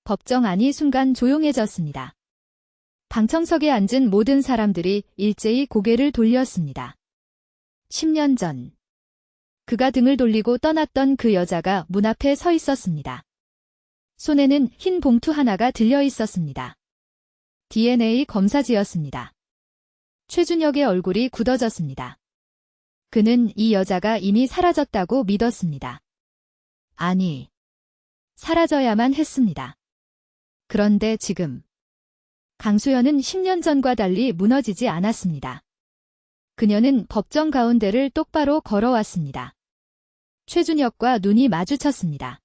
법정 안이 순간 조용해졌습니다. 방청석에 앉은 모든 사람들이 일제히 고개를 돌렸습니다. 10년 전, 그가 등을 돌리고 떠났던 그 여자가 문 앞에 서 있었습니다. 손에는 흰 봉투 하나가 들려 있었습니다. DNA 검사지였습니다. 최준혁의 얼굴이 굳어졌습니다. 그는 이 여자가 이미 사라졌다고 믿었습니다. 아니, 사라져야만 했습니다. 그런데 지금 강수연은 10년 전과 달리 무너지지 않았습니다. 그녀는 법정 가운데를 똑바로 걸어왔습니다. 최준혁과 눈이 마주쳤습니다.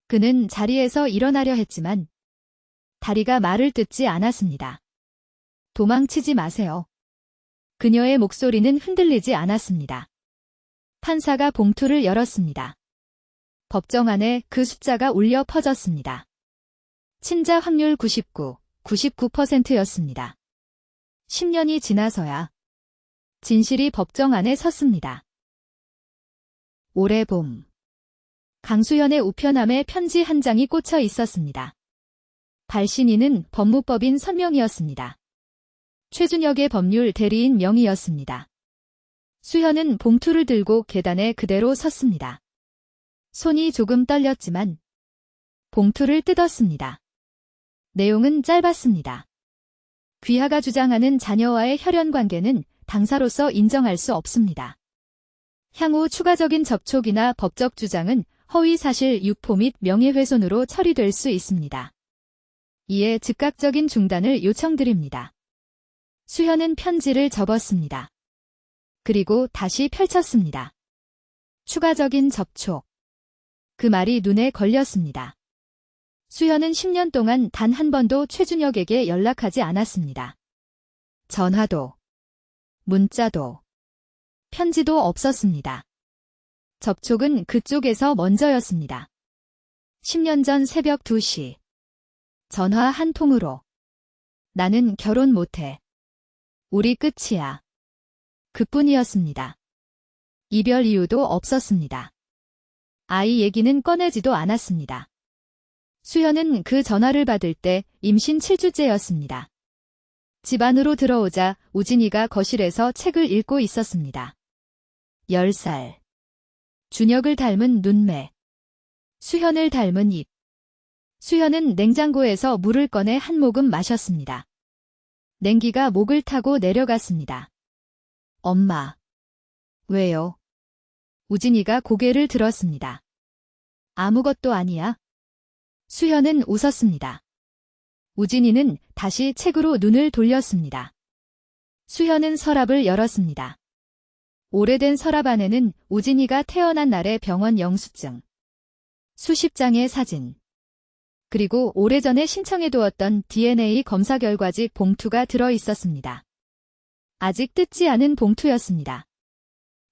그는 자리에서 일어나려 했지만 다리가 말을 듣지 않았습니다. 도망치지 마세요. 그녀의 목소리는 흔들리지 않았습니다. 판사가 봉투를 열었습니다. 법정 안에 그 숫자가 울려 퍼졌습니다. 친자 확률 99%였습니다. 10년이 지나서야 진실이 법정 안에 섰습니다. 올해 봄, 강수연의 우편함에 편지 한 장이 꽂혀 있었습니다. 발신인은 법무법인 선명이었습니다. 최준혁의 법률 대리인 명의였습니다. 수현은 봉투를 들고 계단에 그대로 섰습니다. 손이 조금 떨렸지만 봉투를 뜯었습니다. 내용은 짧았습니다. 귀하가 주장하는 자녀와의 혈연 관계는 당사로서 인정할 수 없습니다. 향후 추가적인 접촉이나 법적 주장은 허위사실 유포 및 명예훼손으로 처리될 수 있습니다. 이에 즉각적인 중단을 요청드립니다. 수현은 편지를 접었습니다. 그리고 다시 펼쳤습니다. 추가적인 접촉. 그 말이 눈에 걸렸습니다. 수현은 10년 동안 단 한 번도 최준혁에게 연락하지 않았습니다. 전화도, 문자도, 편지도 없었습니다. 접촉은 그쪽에서 먼저였습니다. 10년 전 새벽 2시. 전화 한 통으로. 나는 결혼 못해. 우리 끝이야. 그뿐이었습니다. 이별 이유도 없었습니다. 아이 얘기는 꺼내지도 않았습니다. 수현은 그 전화를 받을 때 임신 7주째였습니다. 집 안으로 들어오자 우진이가 거실에서 책을 읽고 있었습니다. 10살. 준혁을 닮은 눈매. 수현을 닮은 입. 수현은 냉장고에서 물을 꺼내 한 모금 마셨습니다. 냉기가 목을 타고 내려갔습니다. 엄마. 왜요? 우진이가 고개를 들었습니다. 아무것도 아니야. 수현은 웃었습니다. 우진이는 다시 책으로 눈을 돌렸습니다. 수현은 서랍을 열었습니다. 오래된 서랍 안에는 우진이가 태어난 날의 병원 영수증, 수십 장의 사진, 그리고 오래전에 신청해두었던 DNA 검사 결과지 봉투가 들어 있었습니다. 아직 뜯지 않은 봉투였습니다.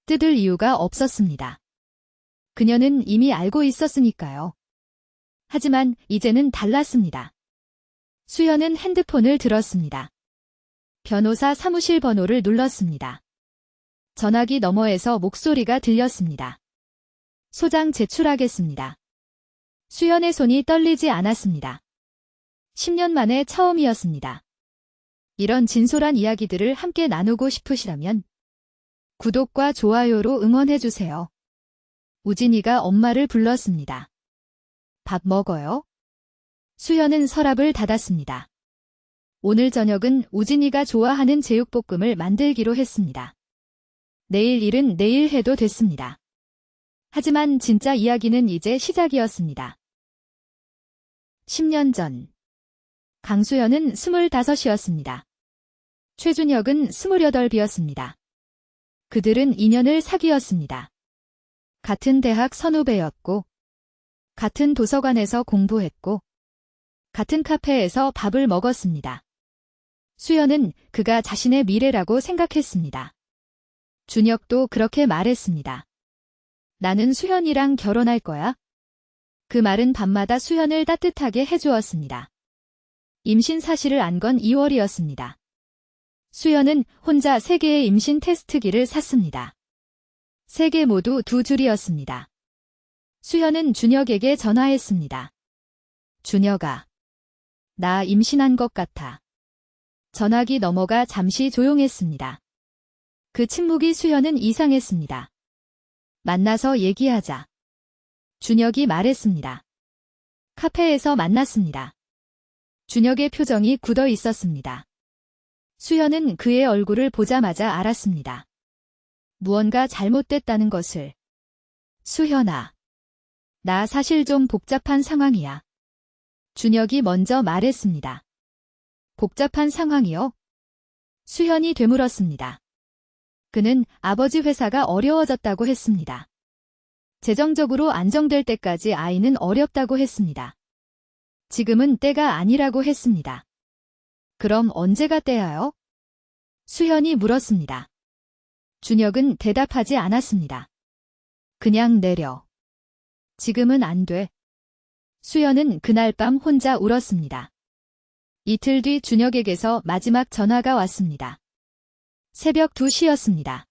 뜯을 이유가 없었습니다. 그녀는 이미 알고 있었으니까요. 하지만 이제는 달랐습니다. 수현은 핸드폰을 들었습니다. 변호사 사무실 번호를 눌렀습니다. 전화기 너머에서 목소리가 들렸습니다. 소장 제출하겠습니다. 수현의 손이 떨리지 않았습니다. 10년 만에 처음이었습니다. 이런 진솔한 이야기들을 함께 나누고 싶으시다면 구독과 좋아요로 응원해주세요. 우진이가 엄마를 불렀습니다. 밥 먹어요? 수현은 서랍을 닫았습니다. 오늘 저녁은 우진이가 좋아하는 제육볶음을 만들기로 했습니다. 내일 일은 내일 해도 됐습니다. 하지만 진짜 이야기는 이제 시작이었습니다. 10년 전. 강수연은 25이었습니다. 최준혁은 28이었습니다. 그들은 인연을 사귀었습니다. 같은 대학 선후배였고, 같은 도서관에서 공부했고, 같은 카페에서 밥을 먹었습니다. 수연은 그가 자신의 미래라고 생각했습니다. 준혁도 그렇게 말했습니다. 나는 수현이랑 결혼할 거야. 그 말은 밤마다 수현을 따뜻하게 해주었습니다. 임신 사실을 안 건 2월이었습니다. 수현은 혼자 3개의 임신 테스트기를 샀습니다. 3개 모두 2줄이었습니다. 수현은 준혁에게 전화했습니다. 준혁아. 나 임신한 것 같아. 전화기 넘어가 잠시 조용했습니다. 그 침묵이 수연은 이상했습니다. 만나서 얘기하자. 준혁이 말했습니다. 카페에서 만났습니다. 준혁의 표정이 굳어 있었습니다. 수연은 그의 얼굴을 보자마자 알았습니다. 무언가 잘못됐다는 것을. 수연아. 나 사실 좀 복잡한 상황이야. 준혁이 먼저 말했습니다. 복잡한 상황이요? 수연이 되물었습니다. 그는 아버지 회사가 어려워졌다고 했습니다. 재정적으로 안정될 때까지 아이는 어렵다고 했습니다. 지금은 때가 아니라고 했습니다. 그럼 언제가 때야요? 수연이 물었습니다. 준혁은 대답하지 않았습니다. 그냥 내려. 지금은 안 돼. 수연은 그날 밤 혼자 울었습니다. 이틀 뒤 준혁에게서 마지막 전화가 왔습니다. 새벽 2시였습니다.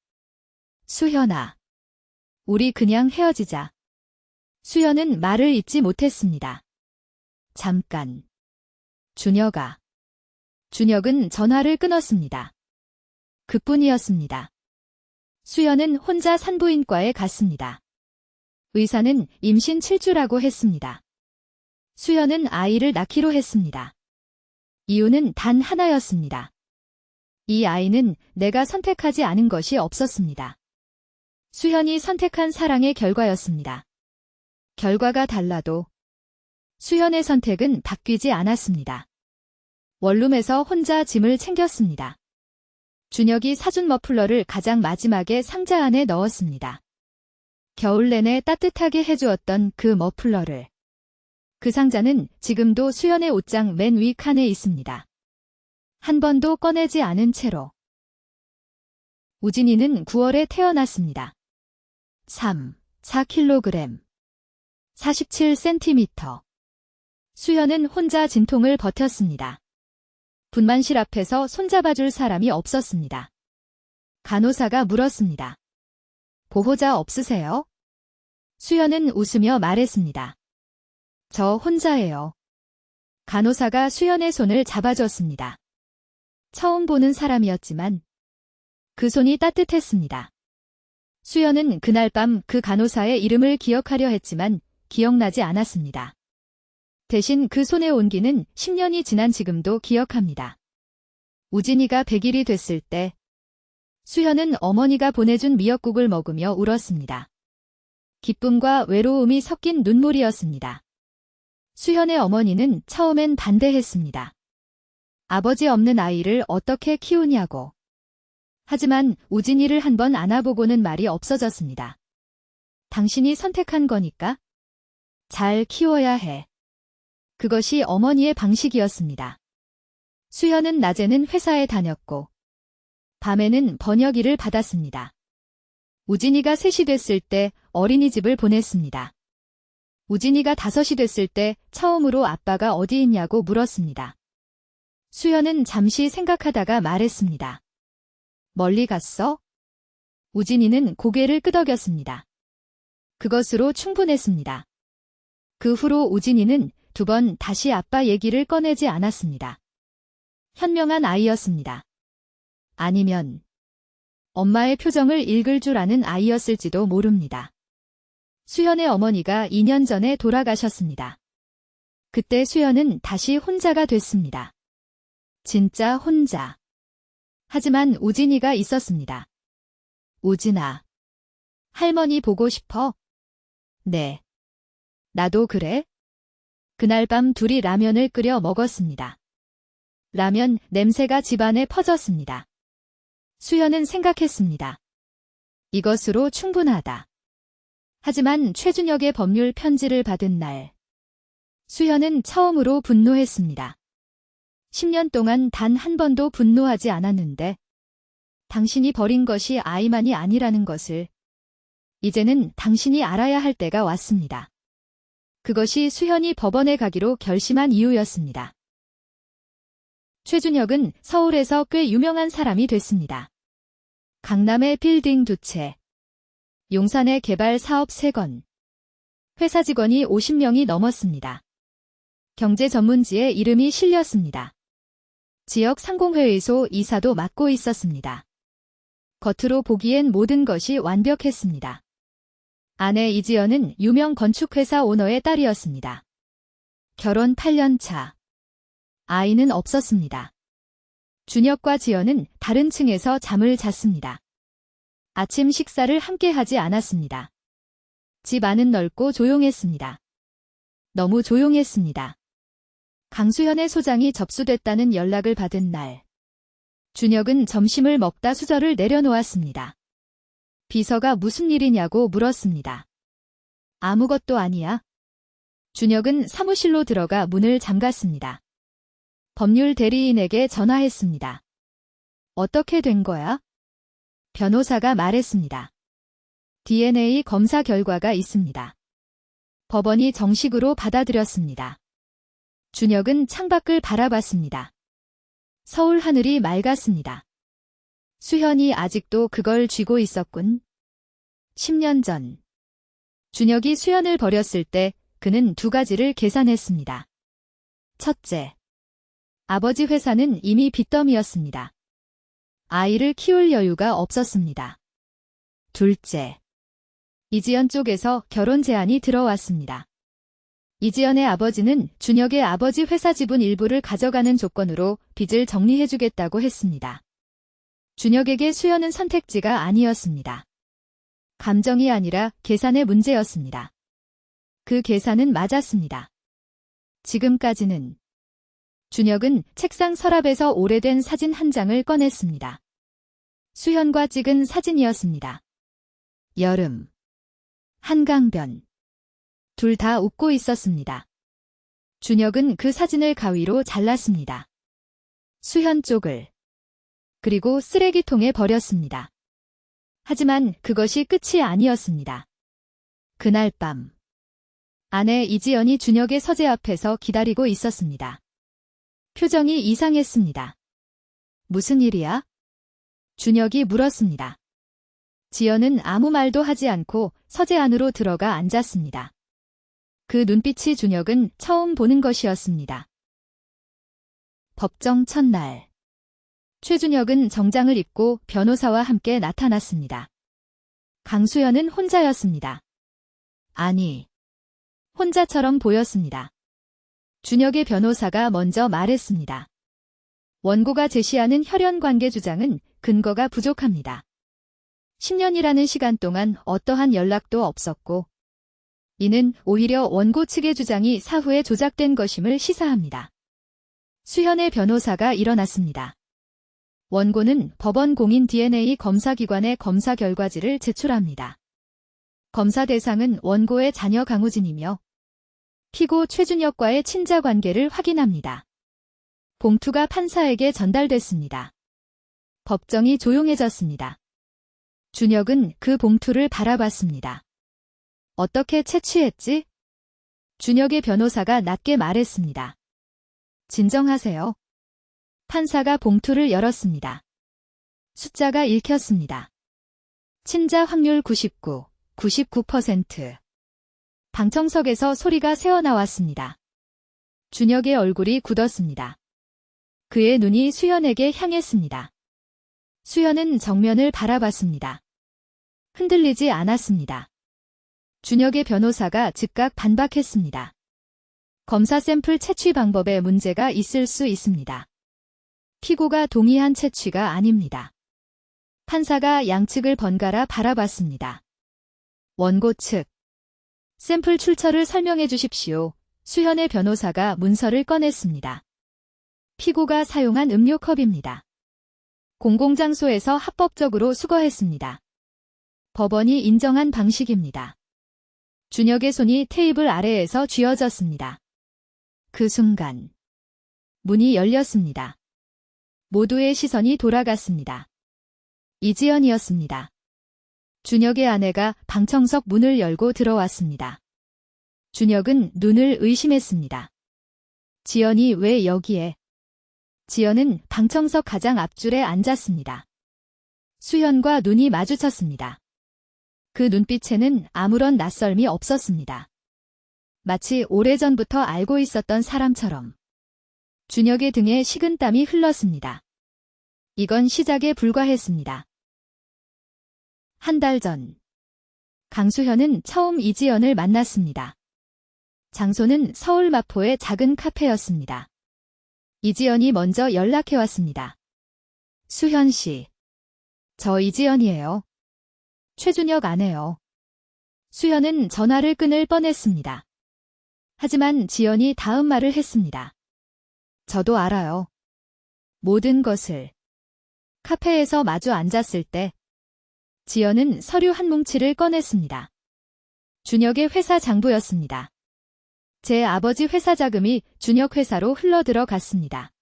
수연아. 우리 그냥 헤어지자. 수연은 말을 잇지 못했습니다. 잠깐. 준혁아. 준혁은 전화를 끊었습니다. 그뿐이었습니다. 수연은 혼자 산부인과에 갔습니다. 의사는 임신 7주라고 했습니다. 수연은 아이를 낳기로 했습니다. 이유는 단 하나였습니다. 이 아이는 내가 선택하지 않은 것이 없었습니다. 수연이 선택한 사랑의 결과였습니다. 결과가 달라도 수연의 선택은 바뀌지 않았습니다. 원룸에서 혼자 짐을 챙겼습니다. 준혁이 사준 머플러를 가장 마지막에 상자 안에 넣었습니다. 겨울 내내 따뜻하게 해주었던 그 머플러를. 그 상자는 지금도 수연의 옷장 맨 위 칸에 있습니다. 한 번도 꺼내지 않은 채로. 우진이는 9월에 태어났습니다. 4kg. 47cm. 수연은 혼자 진통을 버텼습니다. 분만실 앞에서 손잡아줄 사람이 없었습니다. 간호사가 물었습니다. 보호자 없으세요? 수연은 웃으며 말했습니다. 저 혼자예요. 간호사가 수연의 손을 잡아줬습니다. 처음 보는 사람이었지만 그 손이 따뜻했습니다. 수연은 그날 밤 그 간호사의 이름을 기억하려 했지만 기억나지 않았습니다. 대신 그 손의 온기는 10년이 지난 지금도 기억합니다. 우진이가 100일이 됐을 때 수연은 어머니가 보내준 미역국을 먹으며 울었습니다. 기쁨과 외로움이 섞인 눈물이었습니다. 수연의 어머니는 처음엔 반대했습니다. 아버지 없는 아이를 어떻게 키우냐고. 하지만 우진이를 한번 안아보고는 말이 없어졌습니다. 당신이 선택한 거니까 잘 키워야 해. 그것이 어머니의 방식이었습니다. 수연은 낮에는 회사에 다녔고 밤에는 번역 일을 받았습니다. 우진이가 3시 됐을 때 어린이집을 보냈습니다. 우진이가 5시 됐을 때 처음으로 아빠가 어디 있냐고 물었습니다. 수연은 잠시 생각하다가 말했습니다. 멀리 갔어? 우진이는 고개를 끄덕였습니다. 그것으로 충분했습니다. 그 후로 우진이는 2번 다시 아빠 얘기를 꺼내지 않았습니다. 현명한 아이였습니다. 아니면 엄마의 표정을 읽을 줄 아는 아이였을지도 모릅니다. 수연의 어머니가 2년 전에 돌아가셨습니다. 그때 수연은 다시 혼자가 됐습니다. 진짜 혼자. 하지만 우진이가 있었습니다. 우진아. 할머니 보고 싶어? 네. 나도 그래? 그날 밤 둘이 라면을 끓여 먹었습니다. 라면 냄새가 집안에 퍼졌습니다. 수연은 생각했습니다. 이것으로 충분하다. 하지만 최준혁의 법률 편지를 받은 날, 수연은 처음으로 분노했습니다. 10년 동안 단 한 번도 분노하지 않았는데 당신이 버린 것이 아이만이 아니라는 것을 이제는 당신이 알아야 할 때가 왔습니다. 그것이 수연이 법원에 가기로 결심한 이유였습니다. 최준혁은 서울에서 꽤 유명한 사람이 됐습니다. 강남의 빌딩 2채, 용산의 개발 사업 3건, 회사 직원이 50명이 넘었습니다. 경제 전문지에 이름이 실렸습니다. 지역 상공회의소 이사도 맡고 있었습니다. 겉으로 보기엔 모든 것이 완벽했습니다. 아내 이지연은 유명 건축회사 오너의 딸이었습니다. 결혼 8년 차. 아이는 없었습니다. 준혁과 지연은 다른 층에서 잠을 잤습니다. 아침 식사를 함께 하지 않았습니다. 집 안은 넓고 조용했습니다. 너무 조용했습니다. 강수현의 소장이 접수됐다는 연락을 받은 날. 준혁은 점심을 먹다 수저를 내려놓았습니다. 비서가 무슨 일이냐고 물었습니다. 아무것도 아니야. 준혁은 사무실로 들어가 문을 잠갔습니다. 법률 대리인에게 전화했습니다. 어떻게 된 거야? 변호사가 말했습니다. DNA 검사 결과가 있습니다. 법원이 정식으로 받아들였습니다. 준혁은 창밖을 바라봤습니다. 서울 하늘이 맑았습니다. 수현이 아직도 그걸 쥐고 있었군. 10년 전. 준혁이 수현을 버렸을 때 그는 두 가지를 계산했습니다. 첫째. 아버지 회사는 이미 빚더미였습니다. 아이를 키울 여유가 없었습니다. 둘째. 이지연 쪽에서 결혼 제안이 들어왔습니다. 이지연의 아버지는 준혁의 아버지 회사 지분 일부를 가져가는 조건으로 빚을 정리해주겠다고 했습니다. 준혁에게 수현은 선택지가 아니었습니다. 감정이 아니라 계산의 문제였습니다. 그 계산은 맞았습니다. 지금까지는. 준혁은 책상 서랍에서 오래된 사진 한 장을 꺼냈습니다. 수현과 찍은 사진이었습니다. 여름. 한강변. 둘 다 웃고 있었습니다. 준혁은 그 사진을 가위로 잘랐습니다. 수현 쪽을. 그리고 쓰레기통에 버렸습니다. 하지만 그것이 끝이 아니었습니다. 그날 밤. 아내 이지연이 준혁의 서재 앞에서 기다리고 있었습니다. 표정이 이상했습니다. 무슨 일이야? 준혁이 물었습니다. 지연은 아무 말도 하지 않고 서재 안으로 들어가 앉았습니다. 그 눈빛이 준혁은 처음 보는 것이었습니다. 법정 첫날. 최준혁은 정장을 입고 변호사와 함께 나타났습니다. 강수현은 혼자였습니다. 아니, 혼자처럼 보였습니다. 준혁의 변호사가 먼저 말했습니다. 원고가 제시하는 혈연관계 주장은 근거가 부족합니다. 10년이라는 시간 동안 어떠한 연락도 없었고, 이는 오히려 원고 측의 주장이 사후에 조작된 것임을 시사합니다. 수현의 변호사가 일어났습니다. 원고는 법원 공인 DNA 검사기관에 검사 결과지를 제출합니다. 검사 대상은 원고의 자녀 강우진이며 피고 최준혁과의 친자 관계를 확인합니다. 봉투가 판사에게 전달됐습니다. 법정이 조용해졌습니다. 준혁은 그 봉투를 바라봤습니다. 어떻게 채취했지? 준혁의 변호사가 낮게 말했습니다. 진정하세요. 판사가 봉투를 열었습니다. 숫자가 읽혔습니다. 친자 확률 99, 99%. 방청석에서 소리가 새어나왔습니다. 준혁의 얼굴이 굳었습니다. 그의 눈이 수현에게 향했습니다. 수현은 정면을 바라봤습니다. 흔들리지 않았습니다. 준혁의 변호사가 즉각 반박했습니다. 검사 샘플 채취 방법에 문제가 있을 수 있습니다. 피고가 동의한 채취가 아닙니다. 판사가 양측을 번갈아 바라봤습니다. 원고 측. 샘플 출처를 설명해 주십시오. 수현의 변호사가 문서를 꺼냈습니다. 피고가 사용한 음료컵입니다. 공공장소에서 합법적으로 수거했습니다. 법원이 인정한 방식입니다. 준혁의 손이 테이블 아래에서 쥐어졌습니다. 그 순간 문이 열렸습니다. 모두의 시선이 돌아갔습니다. 이지연이었습니다. 준혁의 아내가 방청석 문을 열고 들어왔습니다. 준혁은 눈을 의심했습니다. 지연이 왜 여기에? 지연은 방청석 가장 앞줄에 앉았습니다. 수현과 눈이 마주쳤습니다. 그 눈빛에는 아무런 낯설미 없었습니다. 마치 오래전부터 알고 있었던 사람처럼 준혁의 등에 식은땀이 흘렀습니다. 이건 시작에 불과했습니다. 한 달 전, 강수현은 처음 이지연을 만났습니다. 장소는 서울 마포의 작은 카페였습니다. 이지연이 먼저 연락해왔습니다. 수현 씨, 저 이지연이에요. 최준혁 아내요. 수현은 전화를 끊을 뻔했습니다. 하지만 지연이 다음 말을 했습니다. 저도 알아요. 모든 것을. 카페에서 마주 앉았을 때 지연은 서류 한 뭉치를 꺼냈습니다. 준혁의 회사 장부였습니다. 제 아버지 회사 자금이 준혁 회사로 흘러들어갔습니다.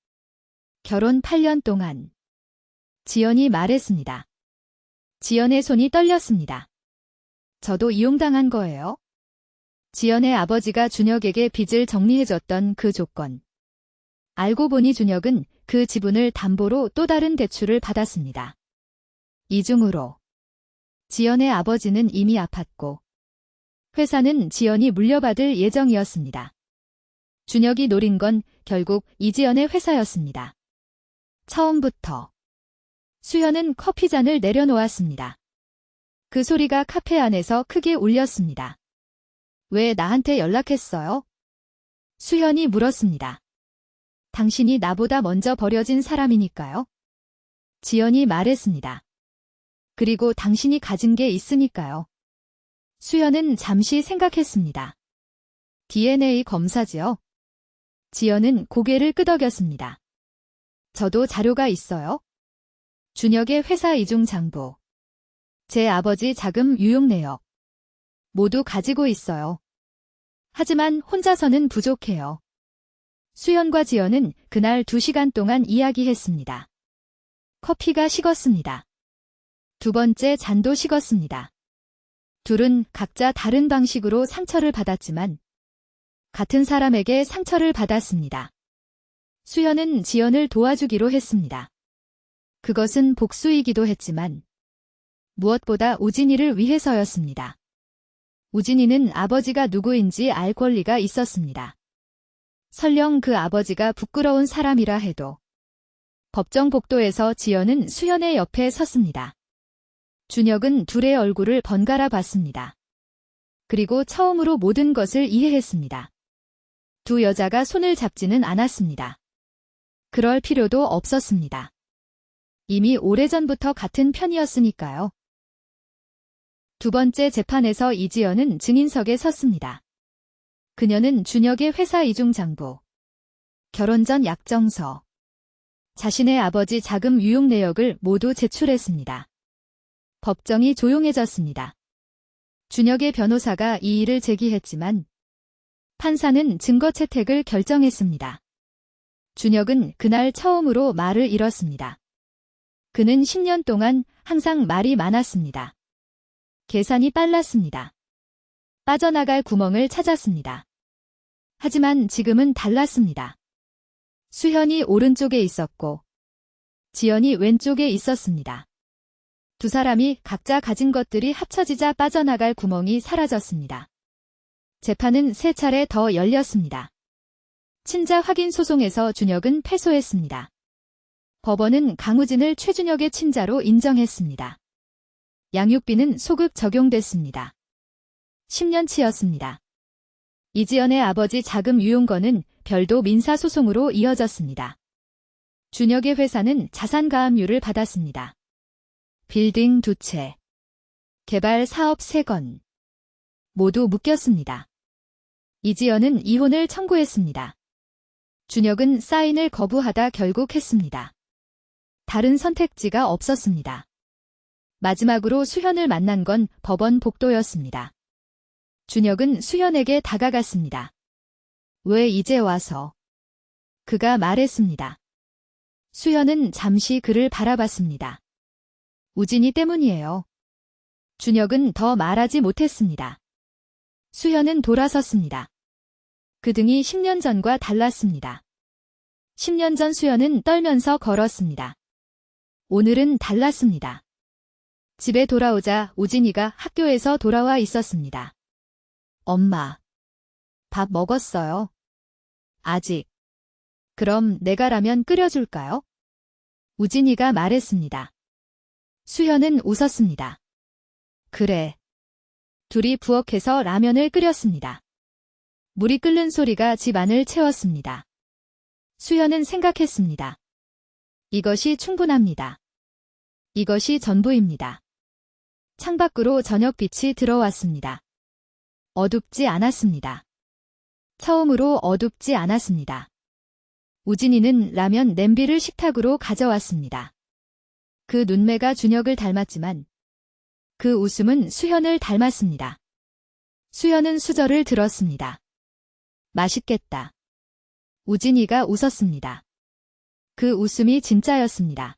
결혼 8년 동안. 지연이 말했습니다. 지연의 손이 떨렸습니다. 저도 이용당한 거예요? 지연의 아버지가 준혁에게 빚을 정리해줬던 그 조건. 알고 보니 준혁은 그 지분을 담보로 또 다른 대출을 받았습니다. 이중으로. 지연의 아버지는 이미 아팠고 회사는 지연이 물려받을 예정이었습니다. 준혁이 노린 건 결국 이지연의 회사였습니다. 처음부터. 수현은 커피잔을 내려놓았습니다. 그 소리가 카페 안에서 크게 울렸습니다. 왜 나한테 연락했어요? 수현이 물었습니다. 당신이 나보다 먼저 버려진 사람이니까요. 지연이 말했습니다. 그리고 당신이 가진 게 있으니까요. 수현은 잠시 생각했습니다. DNA 검사지요? 지연은 고개를 끄덕였습니다. 저도 자료가 있어요. 준혁의 회사 이중 장부. 제 아버지 자금 유용 내역. 모두 가지고 있어요. 하지만 혼자서는 부족해요. 수현과 지연은 그날 2시간 동안 이야기했습니다. 커피가 식었습니다. 두 번째 잔도 식었습니다. 둘은 각자 다른 방식으로 상처를 받았지만 같은 사람에게 상처를 받았습니다. 수현은 지연을 도와주기로 했습니다. 그것은 복수이기도 했지만 무엇보다 우진이를 위해서였습니다. 우진이는 아버지가 누구인지 알 권리가 있었습니다. 설령 그 아버지가 부끄러운 사람이라 해도. 법정 복도에서 지연은 수현의 옆에 섰습니다. 준혁은 둘의 얼굴을 번갈아 봤습니다. 그리고 처음으로 모든 것을 이해했습니다. 두 여자가 손을 잡지는 않았습니다. 그럴 필요도 없었습니다. 이미 오래전부터 같은 편이었으니까요. 두 번째 재판에서 이지연은 증인석에 섰습니다. 그녀는 준혁의 회사 이중 장부, 결혼 전 약정서, 자신의 아버지 자금 유용 내역을 모두 제출했습니다. 법정이 조용해졌습니다. 준혁의 변호사가 이의를 제기했지만 판사는 증거 채택을 결정했습니다. 준혁은 그날 처음으로 말을 잃었습니다. 그는 10년 동안 항상 말이 많았습니다. 계산이 빨랐습니다. 빠져나갈 구멍을 찾았습니다. 하지만 지금은 달랐습니다. 수현이 오른쪽에 있었고 지연이 왼쪽에 있었습니다. 두 사람이 각자 가진 것들이 합쳐지자 빠져나갈 구멍이 사라졌습니다. 재판은 3차례 더 열렸습니다. 친자 확인 소송에서 준혁은 패소했습니다. 법원은 강우진을 최준혁의 친자로 인정했습니다. 양육비는 소급 적용됐습니다. 10년치였습니다. 이지연의 아버지 자금 유용건은 별도 민사소송으로 이어졌습니다. 준혁의 회사는 자산가압류를 받았습니다. 빌딩 2채, 개발 사업 3건, 모두 묶였습니다. 이지연은 이혼을 청구했습니다. 준혁은 사인을 거부하다 결국 했습니다. 다른 선택지가 없었습니다. 마지막으로 수현을 만난 건 법원 복도였습니다. 준혁은 수현에게 다가갔습니다. 왜 이제 와서? 그가 말했습니다. 수현은 잠시 그를 바라봤습니다. 우진이 때문이에요. 준혁은 더 말하지 못했습니다. 수현은 돌아섰습니다. 그 등이 10년 전과 달랐습니다. 10년 전 수현은 떨면서 걸었습니다. 오늘은 달랐습니다. 집에 돌아오자 우진이가 학교에서 돌아와 있었습니다. 엄마. 밥 먹었어요. 아직. 그럼 내가 라면 끓여줄까요? 우진이가 말했습니다. 수현은 웃었습니다. 그래. 둘이 부엌에서 라면을 끓였습니다. 물이 끓는 소리가 집 안을 채웠습니다. 수현은 생각했습니다. 이것이 충분합니다. 이것이 전부입니다. 창밖으로 저녁빛이 들어왔습니다. 어둡지 않았습니다. 처음으로 어둡지 않았습니다. 우진이는 라면 냄비를 식탁으로 가져왔습니다. 그 눈매가 준혁을 닮았지만 그 웃음은 수현을 닮았습니다. 수현은 수저를 들었습니다. 맛있겠다. 우진이가 웃었습니다. 그 웃음이 진짜였습니다.